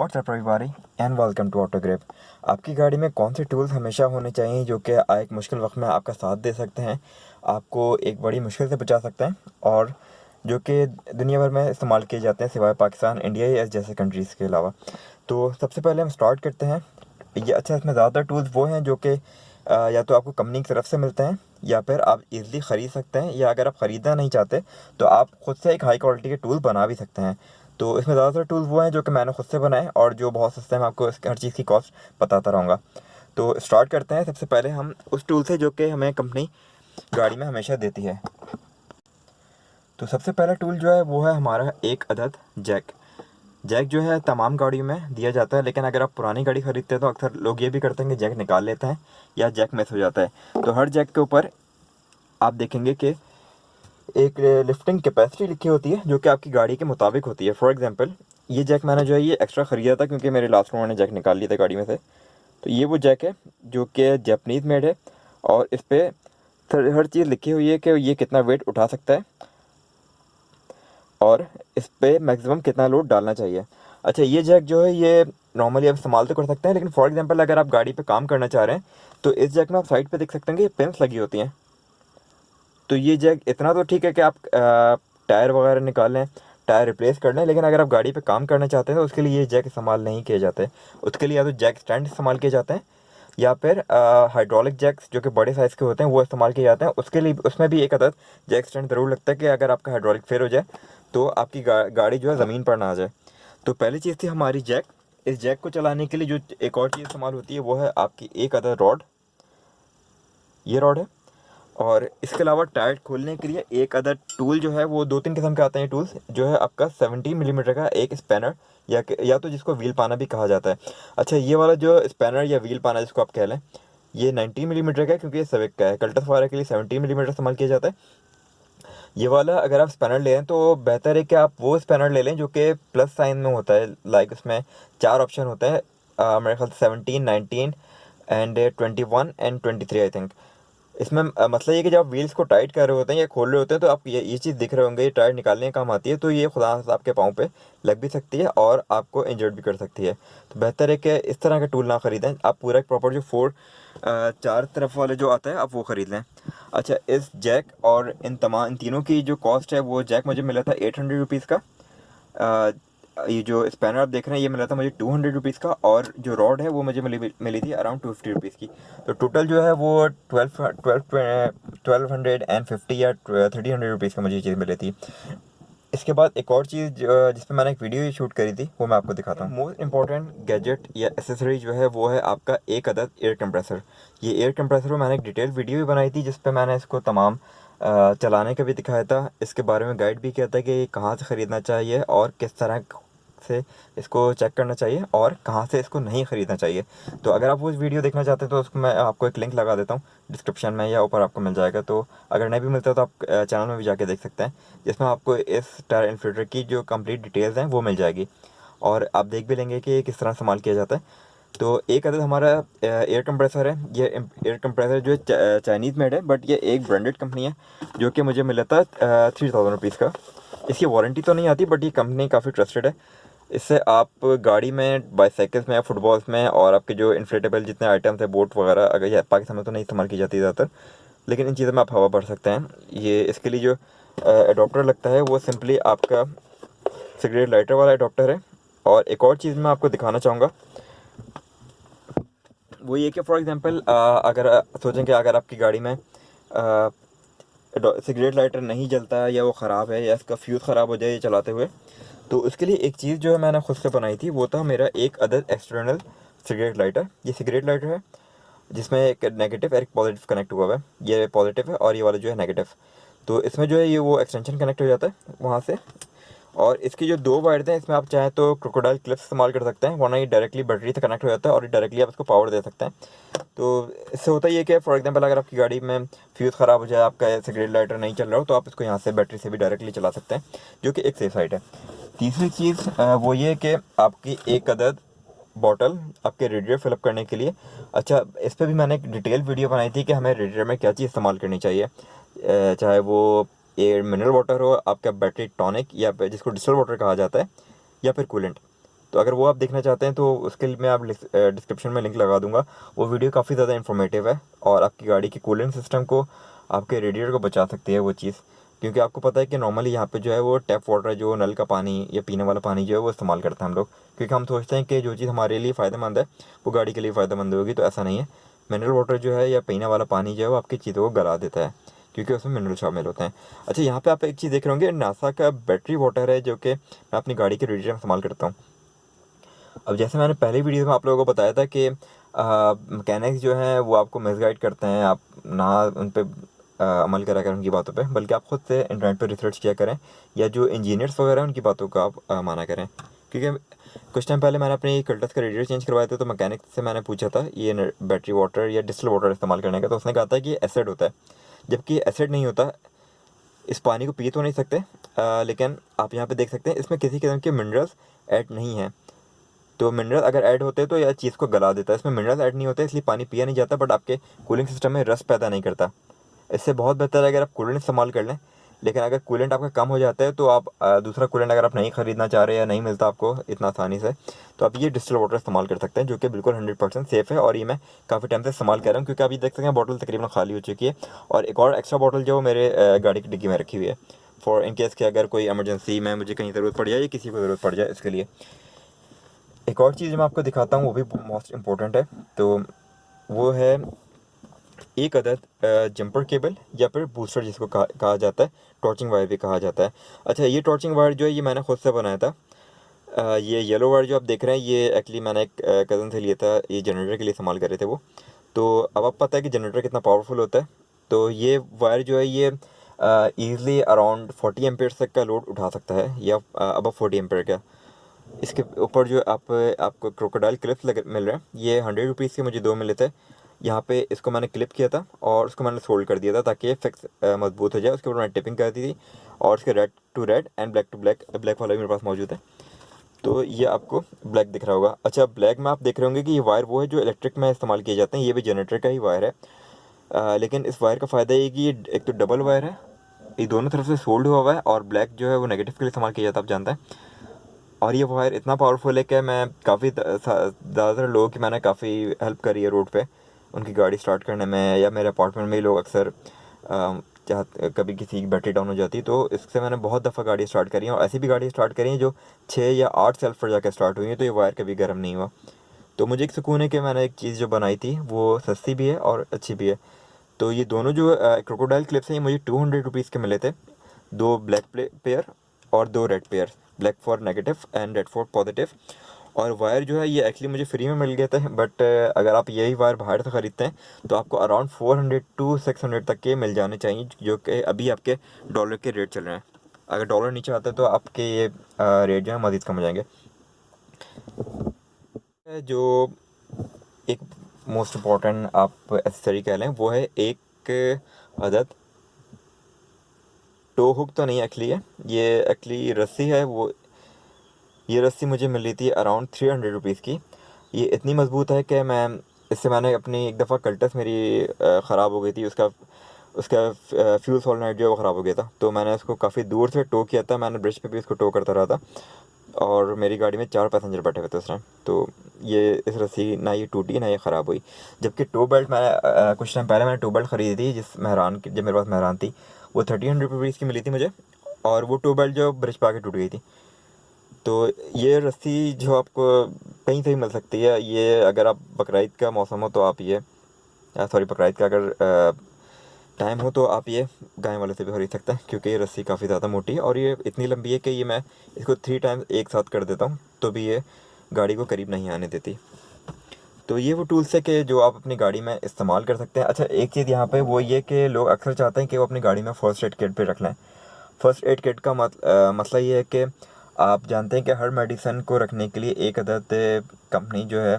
WhatsApp everybody and welcome to Auto Grip. आपकी गाड़ी में कौन से टूल्स हमेशा होने चाहिए जो कि एक मुश्किल वक्त में आपका साथ दे सकते हैं, आपको एक बड़ी मुश्किल से बचा सकते हैं और जो कि दुनिया भर में इस्तेमाल किए जाते हैं सिवाय पाकिस्तान, इंडिया या जैसे कंट्रीज़ के अलावा। तो सबसे पहले हम स्टार्ट करते हैं। इसमें ज़्यादातर टूल्स वो हैं जो कि या तो आपको कंपनी की तरफ से मिलते हैं या फिर आप इजीली ख़रीद सकते हैं, या अगर आप ख़रीदना नहीं चाहते तो आप ख़ुद से एक हाई क्वालिटी के टूल बना भी सकते हैं। तो इसमें ज़्यादातर टूल्स वो हैं जो कि मैंने खुद से बनाए और जो बहुत सस्ते हैं। मैं आपको हर चीज़ की कॉस्ट बताता रहूँगा। तो स्टार्ट करते हैं। सबसे पहले हम उस टूल से जो कि हमें कंपनी गाड़ी में हमेशा देती है। तो सबसे पहला टूल जो है वो है हमारा एक अदद जैक। जैक जो है तमाम गाड़ियों में दिया जाता है, लेकिन अगर आप पुरानी गाड़ी ख़रीदते हैं तो अक्सर लोग ये भी करते हैं कि जैक निकाल लेते हैं या जैक मिस हो जाता है। तो हर जैक के ऊपर आप देखेंगे कि एक लिफ्टिंग कैपेसिटी लिखी होती है जो कि आपकी गाड़ी के मुताबिक होती है। फॉर एग्जांपल ये जैक मैंने जो है ये एक्स्ट्रा ख़रीदा था क्योंकि मेरे लास्ट में मैंने जैक निकाल लिया था गाड़ी में से। तो ये वो जैक है जो कि जापानीज़ मेड है और इस पर हर चीज़ लिखी हुई है कि ये कितना वेट उठा सकता है और इस पर मैक्सिमम कितना लोड डालना चाहिए। अच्छा, ये जैक जो है ये नॉर्मली आप इस्तेमाल तो कर सकते हैं, लेकिन फॉर एग्जांपल अगर आप गाड़ी पे काम करना चाह रहे हैं तो इस जैक में आप साइड पे देख सकते हैं कि पिन्स लगी होती हैं। तो ये जैक इतना तो ठीक है कि आप टायर वगैरह निकाल लें, टायर रिप्लेस कर लें, लेकिन अगर आप गाड़ी पे काम करना चाहते हैं तो उसके लिए ये जैक इस्तेमाल नहीं किए जाते। उसके लिए या तो जैक स्टैंड इस्तेमाल किए जाते हैं या फिर हाइड्रोलिक जैक्स जो कि बड़े साइज़ के होते हैं वो इस्तेमाल किए जाते हैं। उसके लिए उसमें भी एक अदद जैक स्टैंड ज़रूर लगता है कि अगर आपका हाइड्रोलिक फेल हो जाए तो आपकी गाड़ी जो है ज़मीन पर ना आ जाए। तो पहली चीज़ थी हमारी जैक। इस जैक को चलाने के लिए जो एक और चीज़ इस्तेमाल होती है वो है आपकी एक अदद रॉड। ये रॉड है। और इसके अलावा टायर खोलने के लिए एक अदद टूल जो है वो दो तीन किस्म के आते हैं टूल्स, जो है आपका 70 मिलीमीटर का एक स्पैनर या तो जिसको व्हील पाना भी कहा जाता है। अच्छा, ये वाला जो स्पैनर या व्हील पाना जिसको आप कह लें, ये 90 मिलीमीटर का है क्योंकि ये सविक का है। कल्टस वगैरह के लिए 70 मिलीमीटर इस्तेमाल किया जाता है। ये वाला अगर आप स्पैनर ले लें तो बेहतर है कि आप वो स्पैनर ले लें जो कि प्लस साइन में होता है। लाइक उसमें 4 ऑप्शन होते हैं, मेरे ख्याल 17, 19 एंड 21 एंड 23 आई थिंक। इसमें मसला ये कि जब आप व्हील्स को टाइट कर रहे होते हैं या खोल रहे होते हैं तो आप ये चीज़ दिख रहे होंगे, ये टायर निकालने का काम आती है। तो ये खुदा ना आपके पाँव पे लग भी सकती है और आपको इंजर्ड भी कर सकती है। तो बेहतर है कि इस तरह का टूल ना ख़रीदें, आप पूरा एक प्रॉपर जो चार तरफ वाले जो आता है आप वो ख़रीद लें। अच्छा, इस जैक और इन तीनों की जो कॉस्ट है वो जैक मुझे मिला था 800 रुपीज़ का। ये जो स्पैनर आप देख रहे हैं ये मिला था मुझे 200 रुपीज़ का, और जो रॉड है वो मुझे मिली थी अराउंड 250 रुपीज़ की। तो टोटल जो है वो 1250 या 1300 रुपीज़ का मुझे ये चीज़ मिली थी। इसके बाद एक और चीज़ जिस पे मैंने एक वीडियो शूट करी थी वो मैं आपको दिखाता हूँ। मोस्ट इंपॉर्टेंट गैजेट या एसेसरी जो है वो है आपका एक अदद एयर कंप्रेसर। ये एयर कंप्रेसर में मैंने एक डिटेल वीडियो भी बनाई थी जिस पे मैंने इसको तमाम चलाने का भी दिखाया था, इसके बारे में गाइड भी किया था कि कहाँ से ख़रीदना चाहिए और किस तरह से इसको चेक करना चाहिए और कहाँ से इसको नहीं ख़रीदना चाहिए। तो अगर आप वो वीडियो देखना चाहते हैं तो उसको मैं आपको एक लिंक लगा देता हूँ डिस्क्रिप्शन में या ऊपर आपको मिल जाएगा। तो अगर नहीं भी मिलता तो आप चैनल में भी जाके देख सकते हैं, जिसमें आपको इस टायर इन्फ्लेटर की जो कंप्लीट डिटेल्स हैं वो मिल जाएगी और आप देख भी लेंगे कि किस तरह इस्तेमाल किया जाता है। तो एक अदद हमारा एयर कंप्रेसर है। ये एयर कंप्रेसर जो है चाइनीज़ मेड है, बट ये एक ब्रांडेड कंपनी है जो कि मुझे मिला था 3000 रुपीज़ का। इसकी वारंटी तो नहीं आती बट ये कंपनी काफ़ी ट्रस्टेड है। इससे आप गाड़ी में, बाईसाइकिल्स में या फुटबॉल्स में और आपके जो इन्फ्लेटेबल जितने आइटम्स है, बोट वगैरह, अगर ये पाकिस्तान में तो नहीं इस्तेमाल की जाती ज़्यादातर, लेकिन इन चीज़ों में आप हवा भर सकते हैं। ये इसके लिए जो एडोप्टर लगता है वो सिंपली आपका सिगरेट लाइटर वाला एडोप्टर है। और एक और चीज़ मैं आपको दिखाना चाहूँगा वो ये कि फॉर एग्ज़ाम्पल अगर सोचें कि अगर आपकी गाड़ी में सिगरेट लाइटर नहीं जलता है या वो ख़राब है या इसका फ्यूज़ ख़राब हो जाए ये चलाते हुए, तो उसके लिए एक चीज़ जो है मैंने खुद से बनाई थी वो था मेरा एक अदद एक्सटर्नल सिगरेट लाइटर। ये सिगरेट लाइटर है जिसमें एक नेगेटिव और एक पॉजिटिव कनेक्ट हुआ हुआ है। ये पॉजिटिव है और ये वाला जो है नेगेटिव। तो इसमें जो है ये वो एक्सटेंशन कनेक्ट हो जाता है वहाँ से, और इसकी जो दो वायर्स हैं इसमें आप चाहें तो क्रोकोडाइल क्लिप्स इस्तेमाल कर सकते हैं, वरना ये डायरेक्टली बैटरी से कनेक्ट हो जाता है और डायरेक्टली आप इसको पावर दे सकते हैं। तो इससे होता ये कि फॉर एग्जांपल अगर आपकी गाड़ी में फ्यूज़ ख़राब हो जाए, आपका सिगरेट लाइटर नहीं चल रहा हो, तो आप इसको यहाँ से बैटरी से भी डायरेक्टली चला सकते हैं, जो कि एक सेफ साइड है। तीसरी चीज़ वो ये कि आपकी एक अदद बॉटल आपके रेडिएटर फिलअप करने के लिए। अच्छा, इस पर भी मैंने एक डिटेल वीडियो बनाई थी कि हमें रेडिएटर में क्या चीज़ इस्तेमाल करनी चाहिए, चाहे वो ये मिनरल वाटर हो, आपका बैटरी टॉनिक या जिसको डिस्टिल वाटर कहा जाता है, या फिर कूलेंट। तो अगर वो आप देखना चाहते हैं तो उसके लिए मैं आप डिस्क्रिप्शन में लिंक लगा दूंगा। वो वीडियो काफ़ी ज़्यादा इन्फॉर्मेटिव है और आपकी गाड़ी के कूलिंग सिस्टम को, आपके रेडिएटर को बचा सकती है वो चीज़। क्योंकि आपको पता है कि नॉर्मली यहाँ पे जो है वो टैप वाटर, जो नल का पानी या पीने वाला पानी जो है वो इस्तेमाल करते हैं हम लोग, क्योंकि हम सोचते हैं कि जो चीज़ हमारे लिए फ़ायदेमंद है वो गाड़ी के लिए फ़ायदेमंद होगी। तो ऐसा नहीं है। मिनरल वाटर जो है या पीने वाला पानी जो है वो आपकी चीज़ों को गला देता है, क्योंकि उसमें मिनरल शामिल होते हैं। अच्छा, यहाँ पे आप एक चीज़ देख रहे होंगे, नासा का बैटरी वाटर है, जो कि मैं अपनी गाड़ी के रेडिएटर में इस्तेमाल करता हूँ। अब जैसे मैंने पहली वीडियो में आप लोगों को बताया था कि मैकेनिक्स जो हैं वो आपको मिसगाइड करते हैं, आप ना उन पे अमल करा करें उनकी बातों पे, बल्कि आप खुद से इंटरनेट पे रिसर्च किया करें, या जो इंजीनियर्स वगैरह हैं उनकी बातों का आप माना करें। क्योंकि कुछ टाइम पहले मैंने अपनी कल्टस का रेडिएटर चेंज करवाया था, तो मैकेनिक से मैंने पूछा था ये बैटरी वाटर या डिस्टिल वाटर इस्तेमाल करने का, तो उसने कहा था कि ये एसिड होता है, जबकि एसिड नहीं होता। इस पानी को पी तो नहीं सकते, लेकिन आप यहाँ पे देख सकते हैं इसमें किसी किस्म के मिनरल्स ऐड नहीं हैं। तो मिनरल अगर ऐड होते तो यह चीज़ को गला देता है। इसमें मिनरल ऐड नहीं होते, इसलिए पानी पिया नहीं जाता, बट आपके कूलिंग सिस्टम में रस पैदा नहीं करता। इससे बहुत बेहतर है अगर आप कूलेंट इस्तेमाल कर लें। लेकिन अगर कूलेंट आपका कम हो जाता है तो आप दूसरा कूलेंट अगर आप नहीं ख़रीदना चाह रहे या नहीं मिलता आपको इतना आसानी से, तो आप ये डिस्टिल वाटर इस्तेमाल कर सकते हैं, जो कि बिल्कुल 100% सेफ़ है। और ये मैं काफ़ी टाइम से इस्तेमाल कर रहा हूँ, क्योंकि आप ये देख सकते हैं बॉटल तकरीबन खाली हो चुकी है, और एक और एक्स्ट्रा बॉटल जो मेरे गाड़ी की डिग्गी में रखी हुई है, फॉर इन केस कि अगर कोई इमरजेंसी में मुझे कहीं ज़रूरत पड़ जाए या किसी को ज़रूरत पड़ जाए इसके लिए। एक और चीज़ मैं आपको दिखाता हूँ, वो भी मोस्ट इम्पोर्टेंट है। तो वो है एक अदद जंपर केबल, या फिर बूस्टर जिसको कहा जाता है, टॉर्चिंग वायर भी कहा जाता है। अच्छा, ये टॉर्चिंग वायर जो है ये मैंने खुद से बनाया था। ये येलो वायर जो आप देख रहे हैं ये एक्चुअली मैंने एक कज़न से लिया था, ये जनरेटर के लिए इस्तेमाल कर रहे थे वो। तो अब आप पता है कि जनरेटर कितना पावरफुल होता है। तो ये वायर जो है ये ईज़िली अराउंड 40 एम्पेयर तक का लोड उठा सकता है, या अबव 40 एम्पेयर का। इसके ऊपर जो आपको क्रोकोडाइल क्लिप्स मिल रहे हैं, ये 100 रुपीज़ के मुझे 2 मिले थे। यहाँ पे इसको मैंने क्लिप किया था और उसको मैंने सोल्ड कर दिया था, ताकि ये फिक्स मजबूत हो जाए। उसके ऊपर मैंने टिपिंग कर दी थी, और इसके red to red and black to black, black वाला भी मेरे पास मौजूद है। तो ये आपको ब्लैक दिख रहा होगा। अच्छा, ब्लैक में आप देख रहे होंगे कि ये वायर वो है जो इलेक्ट्रिक में इस्तेमाल किए जाते हैं, ये भी जनरेटर का ही वायर है। लेकिन इस वायर का फ़ायदा ये कि ये एक तो डबल वायर है, ये दोनों तरफ से सोल्ड हुआ हुआ है, और ब्लैक जो है वो नेगेटिव के लिए इस्तेमाल किया जाता है, आप जानते हैं। और ये वायर इतना पावरफुल है कि मैं काफ़ी ज़्यादातर लोगों की मैंने काफ़ी हेल्प करी है रोड पे, उनकी गाड़ी स्टार्ट करने में, या मेरे अपार्टमेंट में ही लोग अक्सर कभी किसी की बैटरी डाउन हो जाती, तो इससे मैंने बहुत दफ़ा गाड़ी स्टार्ट करी है। और ऐसी भी गाड़ी स्टार्ट करी है जो 6 या 8 सेल्फ पर जाकर स्टार्ट हुई है, तो ये वायर कभी गर्म नहीं हुआ। तो मुझे एक सुकून है कि मैंने एक चीज़ जो बनाई थी वो सस्ती भी है और अच्छी भी है। तो ये दोनों जो क्रोकोडाइल क्लिप्स हैं ये मुझे 200 रुपीज़ के मिले थे, 2 ब्लैक पेयर और 2 red pair, black for negative and red for positive. और वायर जो है ये एक्चुअली मुझे फ्री में मिल गया था, बट अगर आप यही वायर बाहर से ख़रीदते हैं तो आपको अराउंड 400 टू 600 तक के मिल जाने चाहिए, जो कि अभी आपके डॉलर के रेट चल रहे हैं। अगर डॉलर नीचे आता है तो आपके ये रेट जो है मज़ीद कम हो जाएंगे। जो एक मोस्ट इम्पॉर्टेंट आप एसेसरी कह लें, वो है एक अदद टो हुक। तो नहीं एक्चुअली है, ये एक्चुअली रस्सी है। वो ये रस्सी मुझे मिल रही थी अराउंड 300 रुपीज़ की। ये इतनी मज़बूत है कि मैंने अपनी एक दफ़ा कल्टस मेरी ख़राब हो गई थी, उसका उसका फ्यूल सॉलिनाइड जो है वो ख़राब हो गया था, तो मैंने उसको काफ़ी दूर से टो किया था। मैंने ब्रिज पे भी उसको टो करता रहा था, और मेरी गाड़ी में 4 पैसेंजर बैठे हुए थे उस टाइम। तो ये इस रस्सी ना ये टूटी ना ये ख़राब हुई। जबकि टो बेल्ट मैंने कुछ टाइम पहले मैंने टो बेल्ट ख़रीदी थी, जब मेरे पास मेहरान थी, वो 1300 रुपीज़ की मिली थी मुझे, और वो टो बेल्ट जो ब्रिज पे आके टूट गई थी। तो ये रस्सी जो आपको कहीं से भी मिल सकती है, ये अगर आप बकरीद का मौसम हो तो आप ये सॉरी बकरीद का अगर टाइम हो तो आप ये गाय वाले से भी खरीद सकते हैं, क्योंकि ये रस्सी काफ़ी ज़्यादा मोटी है, और ये इतनी लंबी है कि ये मैं इसको 3 टाइम्स एक साथ कर देता हूँ तो भी ये गाड़ी को करीब नहीं आने देती। तो ये वो टूल्स है कि जो आप अपनी गाड़ी में इस्तेमाल कर सकते हैं। अच्छा, एक चीज़ यहाँ पे वो ये कि लोग अक्सर चाहते हैं कि वो अपनी गाड़ी में फ़र्स्ट एड किट पे रख लें। फ़र्स्ट एड किट का मसला ये है कि आप जानते हैं कि हर मेडिसिन को रखने के लिए एक अदद कंपनी जो है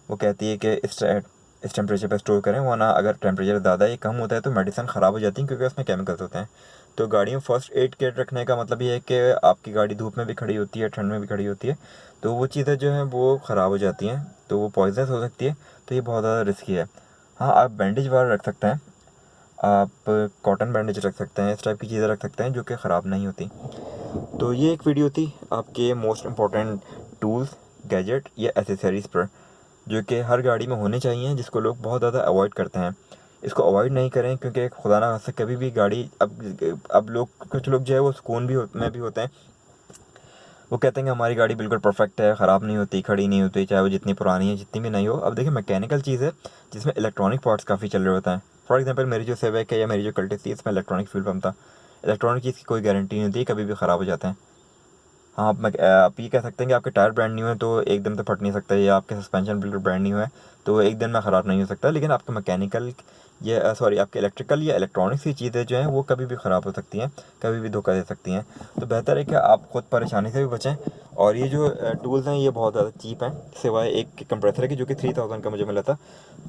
वो कहती है कि इस टेम्परेचर पर स्टोर करें, वरना अगर टेम्परेचर ज़्यादा या कम होता है तो मेडिसिन ख़राब हो जाती है, क्योंकि उसमें केमिकल्स होते हैं। तो गाड़ी में फ़र्स्ट एड किट रखने का मतलब ये है कि आपकी गाड़ी धूप में भी खड़ी होती है, ठंड में भी खड़ी होती है, तो वो चीज़ें जो हैं वो ख़राब हो जाती हैं, तो वो पॉइजनस हो सकती है, तो ये बहुत ज़्यादा रिस्की है। हाँ, आप बैंडेज वगैरह रख सकते हैं, आप कॉटन बैंडेज रख सकते हैं, इस टाइप की चीज़ें रख सकते हैं जो कि ख़राब नहीं होती। तो ये एक वीडियो थी आपके मोस्ट इम्पॉर्टेंट टूल्स, गैजेट या एसेसरीज़ पर, जो कि हर गाड़ी में होने चाहिए, जिसको लोग बहुत ज़्यादा अवॉइड करते हैं। इसको अवॉइड नहीं करें, क्योंकि खुदा ना खास्ता कभी भी गाड़ी, अब लोग, कुछ लोग जो है वो सुकून में भी होते हैं। वो कहते हैं कि हमारी गाड़ी बिल्कुल परफेक्ट है, ख़राब नहीं होती, खड़ी नहीं होती, चाहे वो जितनी पुरानी है, जितनी भी नहीं हो। अब देखिए, मैकेनिकल चीज़ है जिसमें इलेक्ट्रॉनिक पार्ट्स काफ़ी चल रहे होते हैं। फॉर एग्जांपल, मेरी जो सिविक है या मेरी जो कल्टिस थी, इसमें इलेक्ट्रॉनिक फ्यूल पम्प था। इलेक्ट्रॉनिक चीज़ की कोई गारंटी नहीं होती, कभी भी ख़राब हो जाते हैं। हाँ, आप ये कह सकते हैं कि आपके टायर ब्रांड न्यू है तो एकदम तो फट नहीं सकता, या आपके सस्पेंशन बिल्कुल ब्रांड न्यू है तो एक दिन में ख़राब नहीं हो सकता। लेकिन आपके मैकेनिकल या सॉरी आपके इलेक्ट्रिकल या इलेक्ट्रॉनिक्स की चीज़ें जो हैं वो कभी भी ख़राब हो सकती हैं, कभी भी धोखा दे सकती हैं। तो बेहतर है कि आप ख़ुद परेशानी से भी बचें। और ये जो टूल्स हैं ये बहुत ज़्यादा चीप हैं, सिवाय एक कंप्रेसर के जो कि 3000 का मुझे मिला था।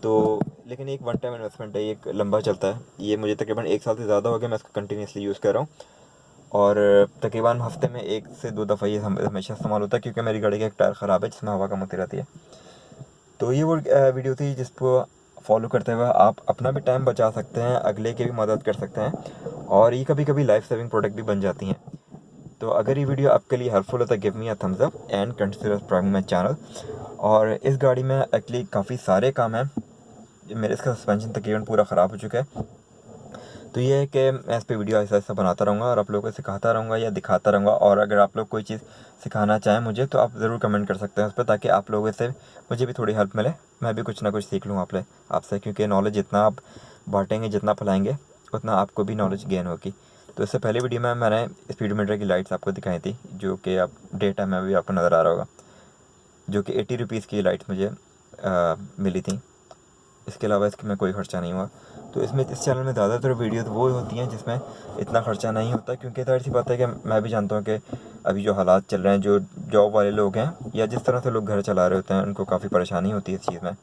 तो लेकिन एक वन टाइम इन्वेस्टमेंट है, ये लंबा चलता है। ये मुझे तकरीबन 1 साल से ज़्यादा हो गया मैं इसको कंटिन्यूसली यूज़ कर रहा हूँ। और तकरीबन हफ्ते में 1 से 2 दफ़ा ये हमेशा इस्तेमाल होता है, क्योंकि मेरी गाड़ी का एक टायर ख़राब है जिसमें हवा कम होती रहती है। तो ये वो वीडियो थी जिसको फॉलो करते हुए आप अपना भी टाइम बचा सकते हैं, अगले की भी मदद कर सकते हैं, और ये कभी कभी लाइफ सेविंग प्रोडक्ट भी बन जाती हैं। तो अगर ये वीडियो आपके लिए हेल्पफुल है तो give me a thumbs up and consider subscribing my channel. और इस गाड़ी में एक्चुअली काफ़ी सारे काम हैं। मेरे इसका सस्पेंशन तकरीबन पूरा ख़राब हो चुका है। तो ये है कि मैं इस पे वीडियो ऐसा ऐसा बनाता रहूँगा और आप लोगों को सिखाता रहूँगा या दिखाता रहूँगा। और अगर आप लोग कोई चीज़ सिखाना चाहें मुझे तो आप ज़रूर कमेंट कर सकते हैं उस पर, ताकि आप लोगों से मुझे भी थोड़ी हेल्प मिले, मैं भी कुछ ना कुछ सीख लूँ आपसे, क्योंकि नॉलेज जितना आप बांटेंगे, जितना फैलाएंगे, उतना आपको भी नॉलेज गेन होगी। तो इससे पहले वीडियो में मैंने स्पीडोमीटर की लाइट्स आपको दिखाई थी, जो कि आप डे टाइम में भी आपको नज़र आ रहा होगा, जो कि 80 रुपीज़ की लाइट्स मुझे मिली थी। इसके अलावा इसमें कोई ख़र्चा नहीं हुआ। तो इसमें इस चैनल में ज़्यादातर वीडियोस वो होती हैं जिसमें इतना ख़र्चा नहीं होता, क्योंकि ज़ाहिर सी बात है कि मैं भी जानता हूँ कि अभी जो हालात चल रहे हैं, जो जॉब वाले लोग हैं या जिस तरह से लोग घर चला रहे होते हैं, उनको काफ़ी परेशानी होती है इस चीज़ में।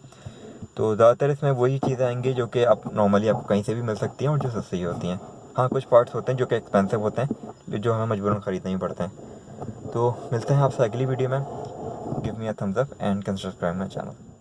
तो ज़्यादातर इसमें वही चीज़ें आएंगी जो कि आप नॉर्मली आपको कहीं से भी मिल सकती हैं और जो सस्ती होती हैं। हाँ, कुछ पार्ट्स होते हैं जो कि एक्सपेंसिव होते हैं, जो हमें मजबूरन ख़रीदने ही पड़ते हैं। तो मिलते हैं आपसे अगली वीडियो में। Give me a thumbs up and consider subscribe my channel.